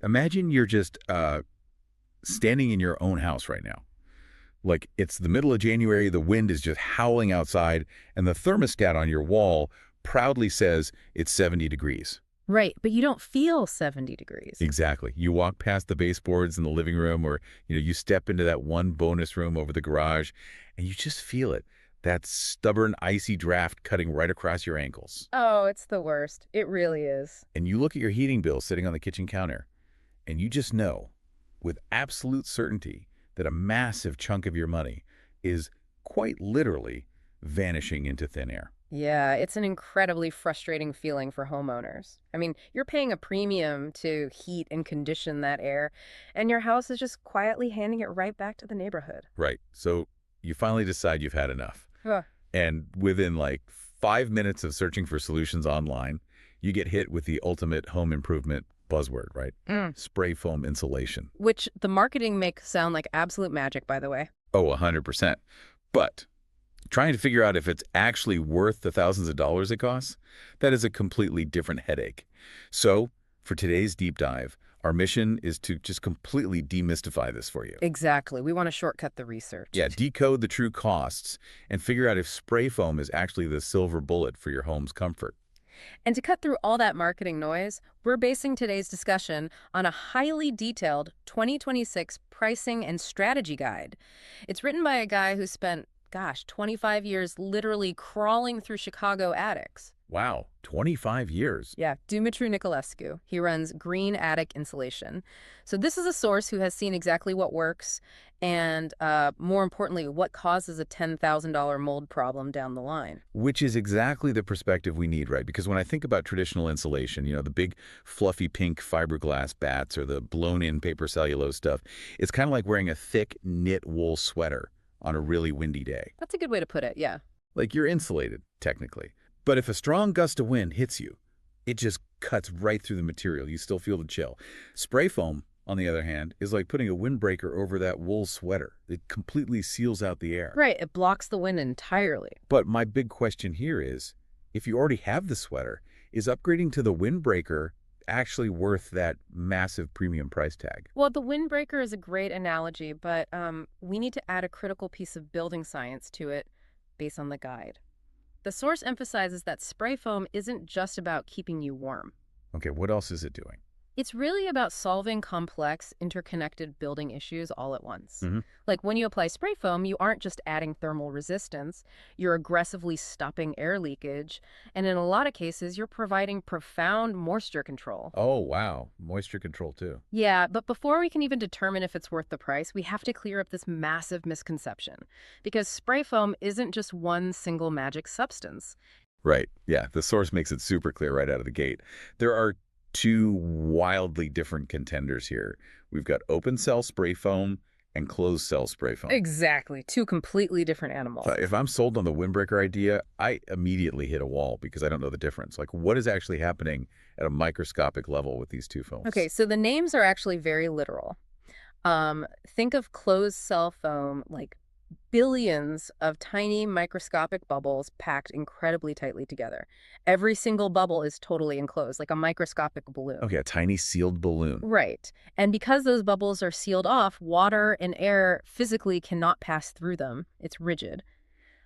Imagine you're just standing in your own house right now. Like it's the middle of January, the wind is just howling outside, and the thermostat on your wall proudly says it's 70 degrees. Right, but you don't feel 70 degrees. Exactly. You walk past the baseboards in the living room, or you step into that one bonus room over the garage, and you just feel it. That stubborn, icy draft cutting right across your ankles. Oh, it's the worst. It really is. And you look at your heating bill sitting on the kitchen counter, and you just know with absolute certainty that a massive chunk of your money is quite literally vanishing into thin air. Yeah, it's an incredibly frustrating feeling for homeowners. I mean, you're paying a premium to heat and condition that air, and your house is just quietly handing it right back to the neighborhood. Right. So you finally decide you've had enough. Ugh. And within like 5 minutes of searching for solutions online, you get hit with the ultimate home improvement buzzword, right? Spray foam insulation. Which the marketing makes sound like absolute magic, by the way. Oh, 100%. But trying to figure out if it's actually worth the thousands of dollars it costs, that is a completely different headache. So for today's deep dive, our mission is to just completely demystify this for you. Exactly. We want to shortcut the research. Yeah, decode the true costs and figure out if spray foam is actually the silver bullet for your home's comfort. And to cut through all that marketing noise, we're basing today's discussion on a highly detailed 2026 pricing and strategy guide. It's written by a guy who spent 25 years literally crawling through Chicago attics. Wow, 25 years. Yeah, Dumitru Niculescu. He runs Green Attic Insulation. So this is a source who has seen exactly what works and, more importantly, what causes a $10,000 mold problem down the line. Which is exactly the perspective we need, right? Because when I think about traditional insulation, the big fluffy pink fiberglass bats or the blown-in paper cellulose stuff, it's kind of like wearing a thick knit wool sweater on a really windy day. That's a good way to put it, yeah. Like you're insulated, technically. But if a strong gust of wind hits you, it just cuts right through the material. You still feel the chill. Spray foam, on the other hand, is like putting a windbreaker over that wool sweater. It completely seals out the air. Right, it blocks the wind entirely. But my big question here is, if you already have the sweater, is upgrading to the windbreaker actually worth that massive premium price tag? Well, the windbreaker is a great analogy, but we need to add a critical piece of building science to it based on the guide. The source emphasizes that spray foam isn't just about keeping you warm. Okay, what else is it doing? It's really about solving complex, interconnected building issues all at once. Like when you apply spray foam, you aren't just adding thermal resistance, you're aggressively stopping air leakage, and in a lot of cases, you're providing profound moisture control. Oh, wow. Moisture control, too. Yeah, but before we can even determine if it's worth the price, we have to clear up this massive misconception. Because spray foam isn't just one single magic substance. Right. Yeah, the source makes it super clear right out of the gate. There are two wildly different contenders here. We've got open cell spray foam and closed cell spray foam. Exactly. Two completely different animals. If I'm sold on the windbreaker idea, I immediately hit a wall because I don't know the difference. Like, what is actually happening at a microscopic level with these two foams? Okay, so the names are actually very literal. Think of closed cell foam like billions of tiny microscopic bubbles packed incredibly tightly together. Every single bubble is totally enclosed, like a microscopic balloon. Okay, a tiny sealed balloon. Right. And because those bubbles are sealed off, water and air physically cannot pass through them. It's rigid.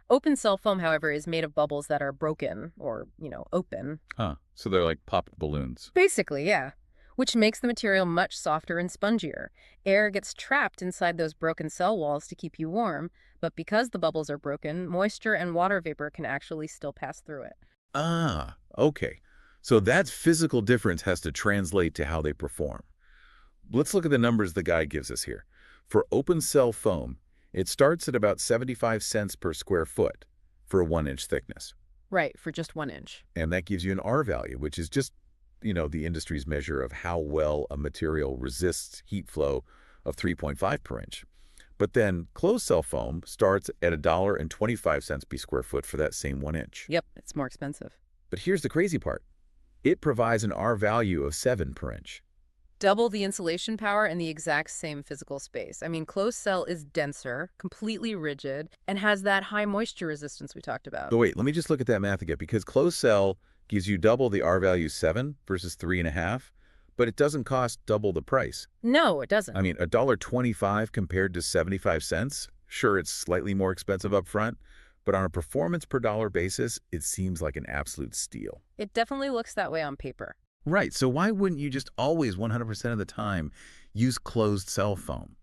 Open cell foam, however, is made of bubbles that are broken or, open. Huh. So they're like popped balloons. Basically, yeah. Which makes the material much softer and spongier. Air gets trapped inside those broken cell walls to keep you warm, but because the bubbles are broken, moisture and water vapor can actually still pass through it. Ah, okay. So that physical difference has to translate to how they perform. Let's look at the numbers the guide gives us here. For open cell foam, it starts at about 75 cents per square foot for a 1-inch thickness. Right, for just 1 inch. And that gives you an R value, which is just the industry's measure of how well a material resists heat flow of 3.5 per inch. But then closed cell foam starts at $1.25 per square foot for that same 1 inch. Yep, it's more expensive. But here's the crazy part. It provides an R value of 7 per inch. Double the insulation power in the exact same physical space. I mean, closed cell is denser, completely rigid, and has that high moisture resistance we talked about. But wait, let me just look at that math again, because closed cell gives you double the R value 7 versus 3.5, But it doesn't cost double the price. No, it I doesn't. mean, $1.25 compared to 75 cents? Sure, it's slightly more expensive up front, but on a performance per dollar basis, it seems like an absolute steal. It definitely looks that way on paper. Right, so why wouldn't you just always, 100% of the time, use closed cell foam?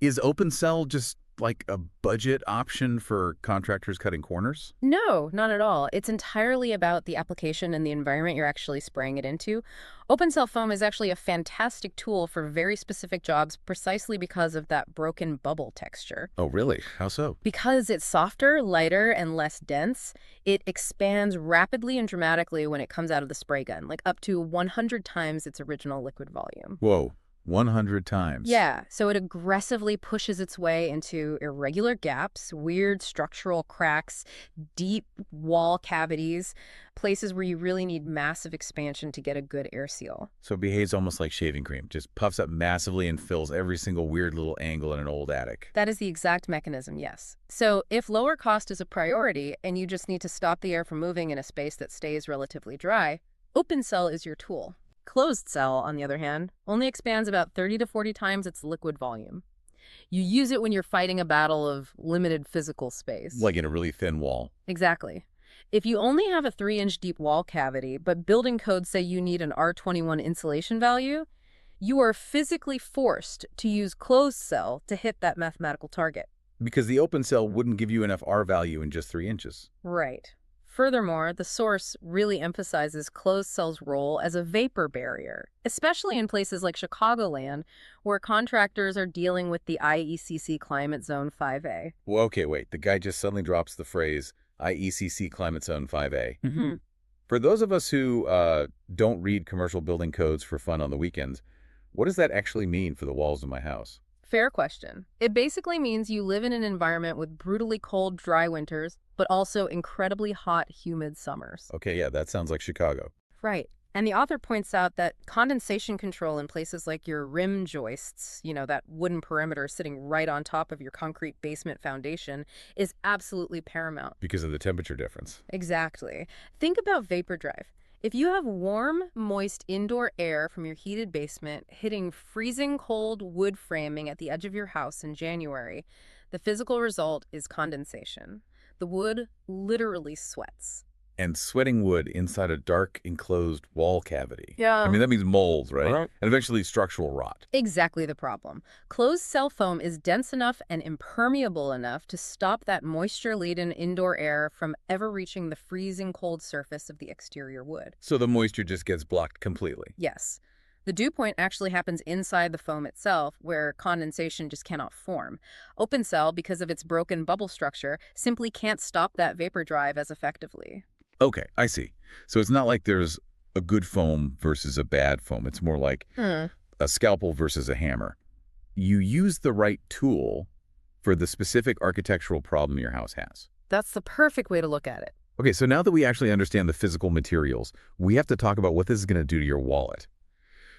Is open cell just like a budget option for contractors cutting corners? No, not at all. It's entirely about the application and the environment you're actually spraying it into. Open cell foam is actually a fantastic tool for very specific jobs precisely because of that broken bubble texture. Oh, really? How so? Because it's softer, lighter, and less dense, it expands rapidly and dramatically when it comes out of the spray gun, like up to 100 times its original liquid volume. Whoa, 100 times. Yeah, so it aggressively pushes its way into irregular gaps, weird structural cracks, deep wall cavities, places where you really need massive expansion to get a good air seal. So it behaves almost like shaving cream, just puffs up massively and fills every single weird little angle in an old attic. That is the exact mechanism, yes. So if lower cost is a priority and you just need to stop the air from moving in a space that stays relatively dry, open cell is your tool. Closed cell, on the other hand, only expands about 30 to 40 times its liquid volume. You use it when you're fighting a battle of limited physical space. Like in a really thin wall. Exactly. If you only have a 3-inch deep wall cavity, but building codes say you need an R21 insulation value, you are physically forced to use closed cell to hit that mathematical target. Because the open cell wouldn't give you enough R value in just 3 inches. Right. Furthermore, the source really emphasizes closed cell's role as a vapor barrier, especially in places like Chicagoland, where contractors are dealing with the IECC Climate Zone 5A. Well, okay, wait. The guy just suddenly drops the phrase IECC Climate Zone 5A. Mm-hmm. For those of us who don't read commercial building codes for fun on the weekends, what does that actually mean for the walls of my house? Fair question. It basically means you live in an environment with brutally cold, dry winters, but also incredibly hot, humid summers. Okay, yeah, that sounds like Chicago. Right. And the author points out that condensation control in places like your rim joists, that wooden perimeter sitting right on top of your concrete basement foundation, is absolutely paramount. Because of the temperature difference. Exactly. Think about vapor drive. If you have warm, moist indoor air from your heated basement hitting freezing cold wood framing at the edge of your house in January, the physical result is condensation. The wood literally sweats. And sweating wood inside a dark, enclosed wall cavity. Yeah. I mean, that means mold, right? Uh-huh. And eventually structural rot. Exactly the problem. Closed cell foam is dense enough and impermeable enough to stop that moisture-laden indoor air from ever reaching the freezing cold surface of the exterior wood. So the moisture just gets blocked completely. Yes. The dew point actually happens inside the foam itself, where condensation just cannot form. Open cell, because of its broken bubble structure, simply can't stop that vapor drive as effectively. Okay, I see. So it's not like there's a good foam versus a bad foam. It's more like a scalpel versus a hammer. You use the right tool for the specific architectural problem your house has. That's the perfect way to look at it. Okay, so now that we actually understand the physical materials, we have to talk about what this is going to do to your wallet.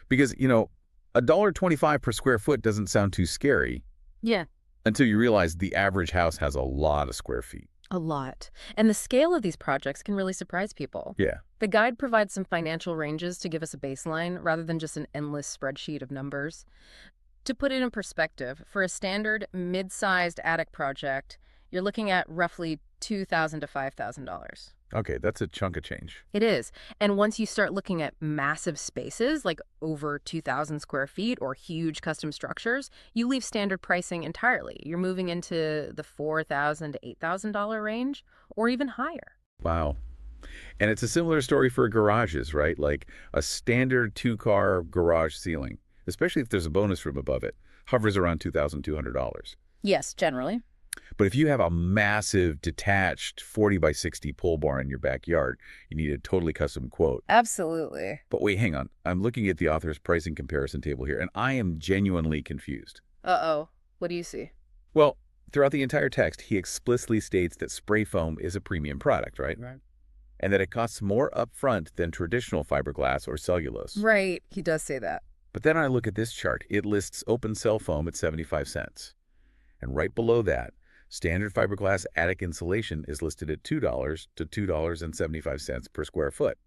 Because, $1.25 per square foot doesn't sound too scary Yeah. until you realize the average house has a lot of square feet. A lot. And the scale of these projects can really surprise people. Yeah. The guide provides some financial ranges to give us a baseline rather than just an endless spreadsheet of numbers. To put it in perspective, for a standard mid-sized attic project, you're looking at roughly $2,000 to $5,000. Okay, that's a chunk of change. It is. And once you start looking at massive spaces, like over 2,000 square feet or huge custom structures, you leave standard pricing entirely. You're moving into the $4,000 to $8,000 range or even higher. Wow. And it's a similar story for garages, right? Like a standard 2-car garage ceiling, especially if there's a bonus room above it, hovers around $2,200. Yes, generally. But if you have a massive detached 40 by 60 pole barn in your backyard, you need a totally custom quote. Absolutely. But wait, hang on. I'm looking at the author's pricing comparison table here, and I am genuinely confused. Uh-oh. What do you see? Well, throughout the entire text, he explicitly states that spray foam is a premium product, right? Right. And that it costs more upfront than traditional fiberglass or cellulose. Right. He does say that. But then I look at this chart. It lists open cell foam at 75 cents. And right below that, standard fiberglass attic insulation is listed at $2 to $2.75 per square foot.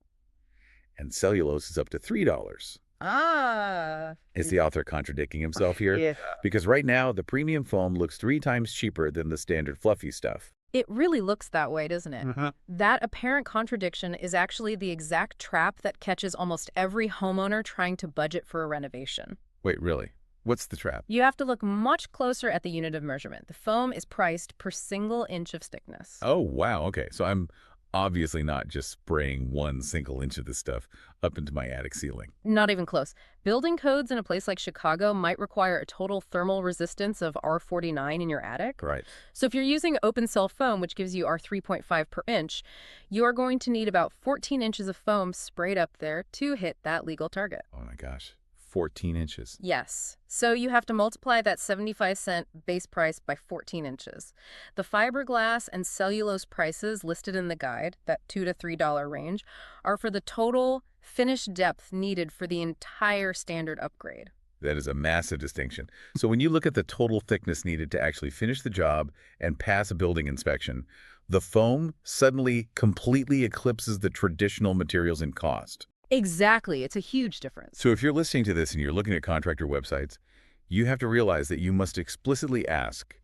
And cellulose is up to $3. Ah. Is the author contradicting himself here? Yeah. Because right now, the premium foam looks 3 times cheaper than the standard fluffy stuff. It really looks that way, doesn't it? Mhm. That apparent contradiction is actually the exact trap that catches almost every homeowner trying to budget for a renovation. Wait, really? What's the trap? You have to look much closer at the unit of measurement. The foam is priced per single inch of thickness. Oh, wow. Okay, so I'm obviously not just spraying 1 single inch of this stuff up into my attic ceiling. Not even close. Building codes in a place like Chicago might require a total thermal resistance of R49 in your attic. Right. So if you're using open cell foam, which gives you R3.5 per inch, you are going to need about 14 inches of foam sprayed up there to hit that legal target. Oh my gosh. 14 inches. Yes. So you have to multiply that 75-cent base price by 14 inches. The fiberglass and cellulose prices listed in the guide, that $2 to $3 range, are for the total finished depth needed for the entire standard upgrade. That is a massive distinction. So when you look at the total thickness needed to actually finish the job and pass a building inspection, the foam suddenly completely eclipses the traditional materials in cost. Exactly. It's a huge difference. So if you're listening to this and you're looking at contractor websites, you have to realize that you must explicitly ask,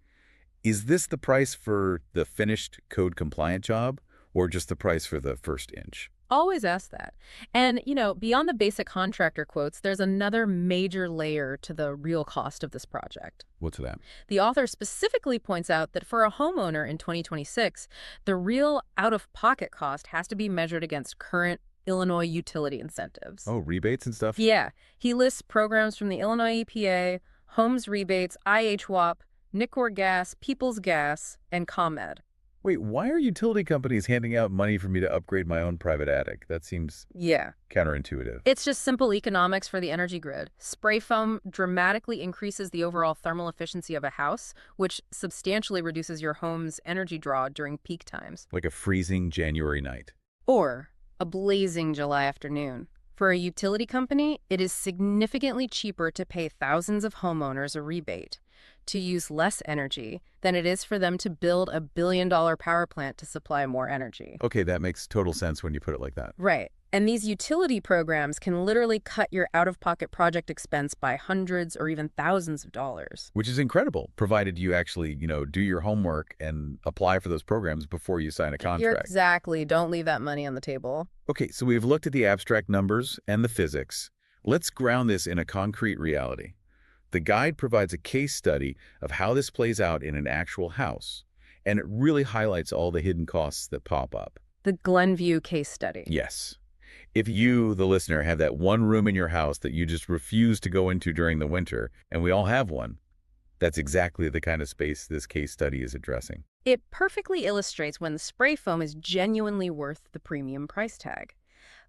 is this the price for the finished code-compliant job or just the price for the first inch? Always ask that. And, beyond the basic contractor quotes, there's another major layer to the real cost of this project. What's that? The author specifically points out that for a homeowner in 2026, the real out-of-pocket cost has to be measured against current Illinois utility incentives. Oh, rebates and stuff? Yeah. He lists programs from the Illinois EPA, Homes Rebates, IHWAP, Nicor Gas, People's Gas, and ComEd. Wait, why are utility companies handing out money for me to upgrade my own private attic? That seems Yeah. counterintuitive. It's just simple economics for the energy grid. Spray foam dramatically increases the overall thermal efficiency of a house, which substantially reduces your home's energy draw during peak times. Like a freezing January night. Or a blazing July afternoon. For a utility company, it is significantly cheaper to pay thousands of homeowners a rebate to use less energy than it is for them to build a billion-dollar power plant to supply more energy. Okay, that makes total sense when you put it like that. Right. And these utility programs can literally cut your out-of-pocket project expense by hundreds or even thousands of dollars. Which is incredible, provided you actually, do your homework and apply for those programs before you sign a contract. Exactly. Don't leave that money on the table. Okay, so we've looked at the abstract numbers and the physics. Let's ground this in a concrete reality. The guide provides a case study of how this plays out in an actual house, and it really highlights all the hidden costs that pop up. The Glenview case study. Yes. If you, the listener, have that one room in your house that you just refuse to go into during the winter, and we all have one, that's exactly the kind of space this case study is addressing. It perfectly illustrates when the spray foam is genuinely worth the premium price tag.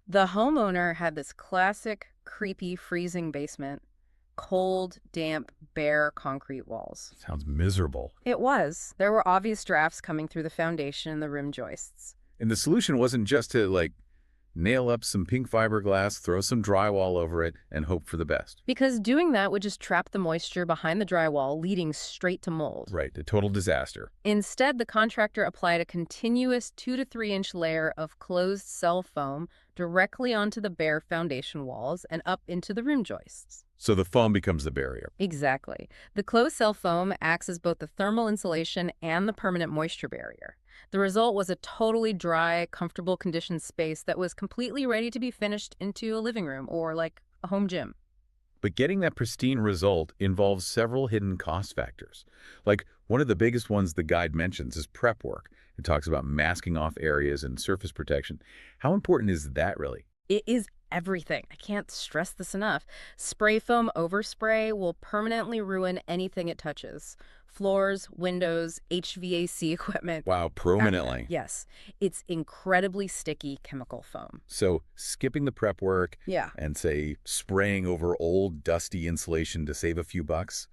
The homeowner had this classic, creepy, freezing basement, cold, damp, bare concrete walls. Sounds miserable. It was. There were obvious drafts coming through the foundation and the rim joists. And the solution wasn't just to, nail up some pink fiberglass, throw some drywall over it, and hope for the best. Because doing that would just trap the moisture behind the drywall, leading straight to mold. Right, a total disaster. Instead, the contractor applied a continuous 2 to 3 inch layer of closed cell foam directly onto the bare foundation walls and up into the rim joists. So the foam becomes the barrier. Exactly. The closed cell foam acts as both the thermal insulation and the permanent moisture barrier. The result was a totally dry, comfortable conditioned space that was completely ready to be finished into a living room or like a home gym. But getting that pristine result involves several hidden cost factors. Like, one of the biggest ones the guide mentions is prep work. It talks about masking off areas and surface protection. How important is that really? It is everything. I can't stress this enough. Spray foam overspray will permanently ruin anything it touches. Floors, windows, HVAC equipment. Wow, permanently. Yes. It's incredibly sticky chemical foam. So skipping the prep work Yeah. and, say, spraying over old, dusty insulation to save a few bucks,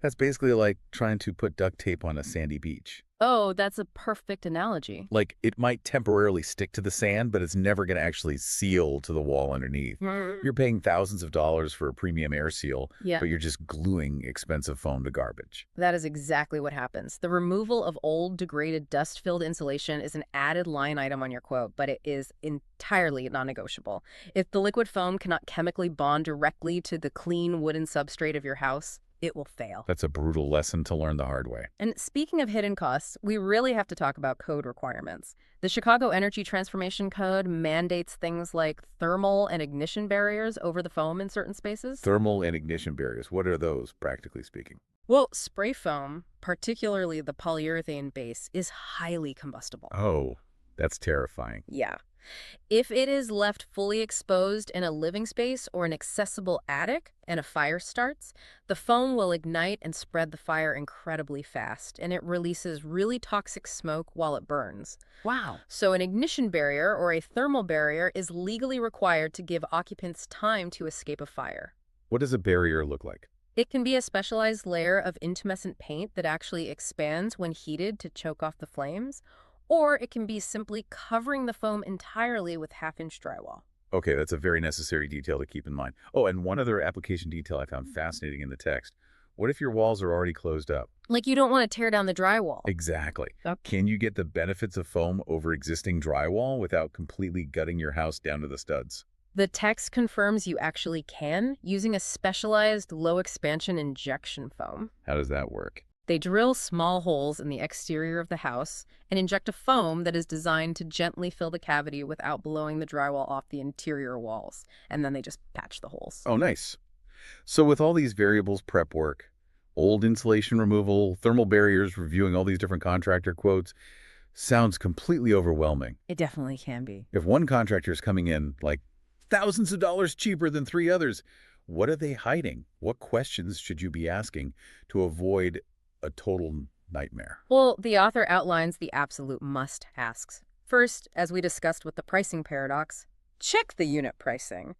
That's basically like trying to put duct tape on a sandy beach. Oh, that's a perfect analogy. Like, it might temporarily stick to the sand, but it's never going to actually seal to the wall underneath. You're paying thousands of dollars for a premium air seal, Yeah, but you're just gluing expensive foam to garbage. that is exactly what happens. The removal of old, degraded, dust-filled insulation is an added line item on your quote, but it is entirely non-negotiable. If the liquid foam cannot chemically bond directly to the clean wooden substrate of your house, it will fail. That's a brutal lesson to learn the hard way. And speaking of hidden costs, we really have to talk about code requirements. The Chicago Energy Transformation Code mandates things like thermal and ignition barriers over the foam in certain spaces. Thermal and ignition barriers, what are those, practically speaking? Well, spray foam, particularly the polyurethane base, is highly combustible. Oh, that's terrifying. Yeah. If it is left fully exposed in a living space or an accessible attic and a fire starts, the foam will ignite and spread the fire incredibly fast, and it releases really toxic smoke while it burns. Wow. So an ignition barrier or a thermal barrier is legally required to give occupants time to escape a fire. What does a barrier look like? It can be a specialized layer of intumescent paint that actually expands when heated to choke off the flames, or it can be simply covering the foam entirely with half-inch drywall. Okay, that's a very necessary detail to keep in mind. Oh, and one other application detail I found fascinating in the text. What if your walls are already closed up? Like you don't want to tear down the drywall. Exactly. Okay. Can you get the benefits of foam over existing drywall without completely gutting your house down to the studs? The text confirms you actually can, using a specialized low-expansion injection foam. How does that work? They drill small holes in the exterior of the house and inject a foam that is designed to gently fill the cavity without blowing the drywall off the interior walls, and then they just patch the holes. Oh, nice. So with all these variables, prep work, old insulation removal, thermal barriers, reviewing all these different contractor quotes, sounds completely overwhelming. It definitely can be. If one contractor is coming in like thousands of dollars cheaper than three others, what are they hiding? What questions should you be asking to avoid a total nightmare? Well, the author outlines the absolute must-asks. First, as we discussed with the pricing paradox, check the unit pricing.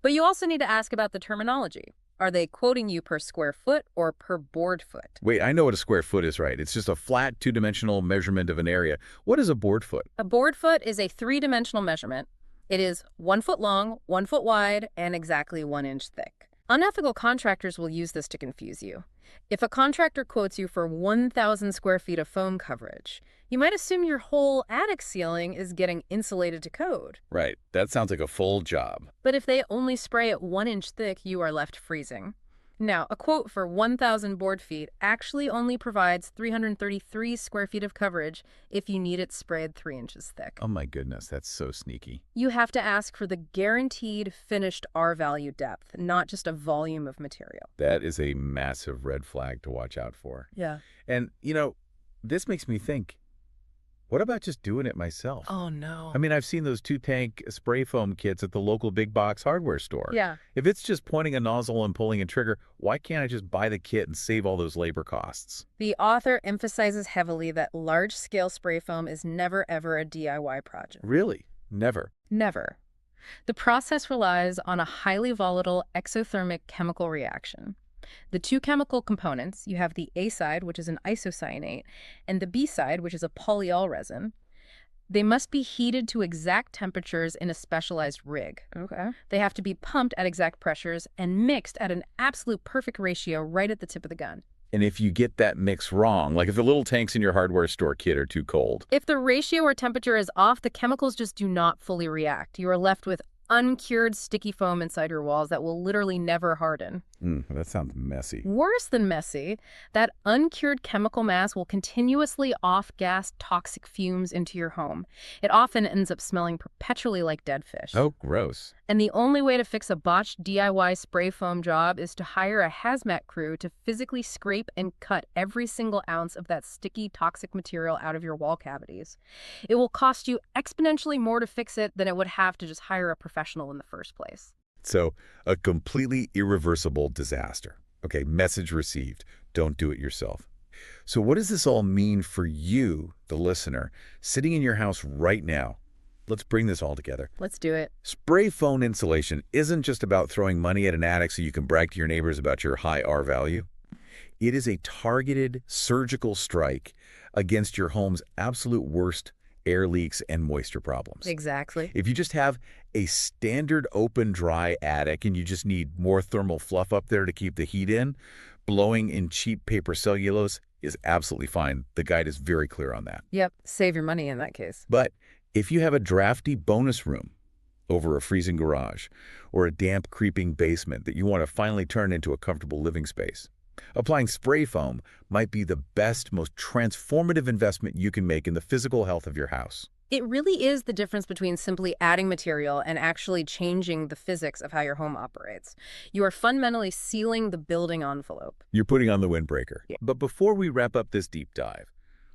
But you also need to ask about the terminology. Are they quoting you per square foot or per board foot? Wait, I know what a square foot is, right? It's just a flat two-dimensional measurement of an area. What is a board foot? A board foot is a three-dimensional measurement. It is 1 foot long, 1 foot wide, and exactly 1 inch thick. Unethical contractors will use this to confuse you. If a contractor quotes you for 1,000 square feet of foam coverage, you might assume your whole attic ceiling is getting insulated to code. Right. That sounds like a full job. But if they only spray it 1 inch thick, you are left freezing. Now, a quote for 1,000 board feet actually only provides 333 square feet of coverage if you need it sprayed 3 inches thick. Oh my goodness, that's so sneaky. You have to ask for the guaranteed finished R-value depth, not just a volume of material. That is a massive red flag to watch out for. Yeah. And, this makes me think, what about just doing it myself? Oh, no. I mean, I've seen those 2-tank spray foam kits at the local big box hardware store. Yeah. If it's just pointing a nozzle and pulling a trigger, why can't I just buy the kit and save all those labor costs? The author emphasizes heavily that large-scale spray foam is never, ever a DIY project. Really? Never. Never. The process relies on a highly volatile exothermic chemical reaction. The two chemical components, you have the A side, which is an isocyanate, and the B side, which is a polyol resin. They must be heated to exact temperatures in a specialized rig. Okay. They have to be pumped at exact pressures and mixed at an absolute perfect ratio right at the tip of the gun. And if you get that mix wrong, like if the little tanks in your hardware store kit are too cold. If the ratio or temperature is off, the chemicals just do not fully react. You are left with uncured sticky foam inside your walls that will literally never harden. That sounds messy. Worse than messy, that uncured chemical mass will continuously off-gas toxic fumes into your home. It often ends up smelling perpetually like dead fish. Oh, gross. And the only way to fix a botched DIY spray foam job is to hire a hazmat crew to physically scrape and cut every single ounce of that sticky, toxic material out of your wall cavities. It will cost you exponentially more to fix it than it would have to just hire a professional in the first place. So, a completely irreversible disaster. Okay, message received. Don't do it yourself. So what does this all mean for you, the listener, sitting in your house right now? Let's bring this all together. Let's do it. Spray foam insulation isn't just about throwing money at an attic so you can brag to your neighbors about your high R value. It is a targeted surgical strike against your home's absolute worst air leaks and moisture problems. Exactly. If you just have a standard open dry attic and you just need more thermal fluff up there to keep the heat in, blowing in cheap paper cellulose is absolutely fine. The guide is very clear on that. Yep, save your money in that case. But if you have a drafty bonus room over a freezing garage or a damp, creeping basement that you want to finally turn into a comfortable living space, applying spray foam might be the best, most transformative investment you can make in the physical health of your house. It really is the difference between simply adding material and actually changing the physics of how your home operates. You are fundamentally sealing the building envelope. You're putting on the windbreaker. Yeah. But before we wrap up this deep dive,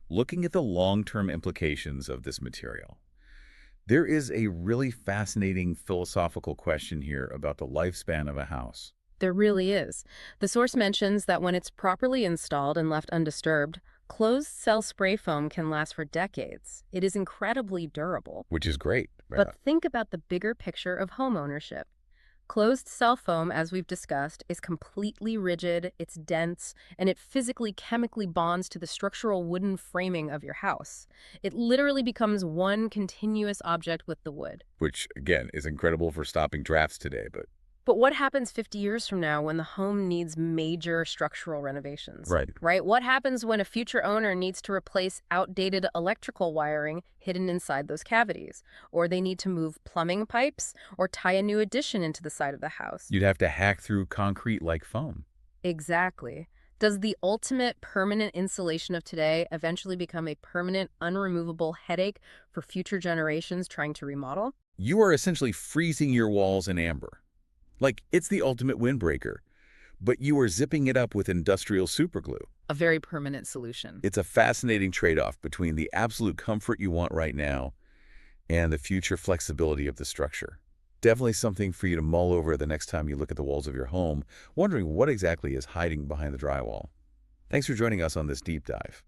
looking at the long-term implications of this material, there is a really fascinating philosophical question here about the lifespan of a house. There really is. The source mentions that when it's properly installed and left undisturbed, closed-cell spray foam can last for decades. It is incredibly durable. Which is great. But think about the bigger picture of home ownership. Closed-cell foam, as we've discussed, is completely rigid, it's dense, and it physically, chemically bonds to the structural wooden framing of your house. It literally becomes one continuous object with the wood. Which, again, is incredible for stopping drafts today, But what happens 50 years from now when the home needs major structural renovations? Right. What happens when a future owner needs to replace outdated electrical wiring hidden inside those cavities? Or they need to move plumbing pipes or tie a new addition into the side of the house? You'd have to hack through concrete like foam. Exactly. Does the ultimate permanent insulation of today eventually become a permanent, unremovable headache for future generations trying to remodel? You are essentially freezing your walls in amber. Like, it's the ultimate windbreaker, but you are zipping it up with industrial superglue. A very permanent solution. It's a fascinating trade-off between the absolute comfort you want right now and the future flexibility of the structure. Definitely something for you to mull over the next time you look at the walls of your home, wondering what exactly is hiding behind the drywall. Thanks for joining us on this deep dive.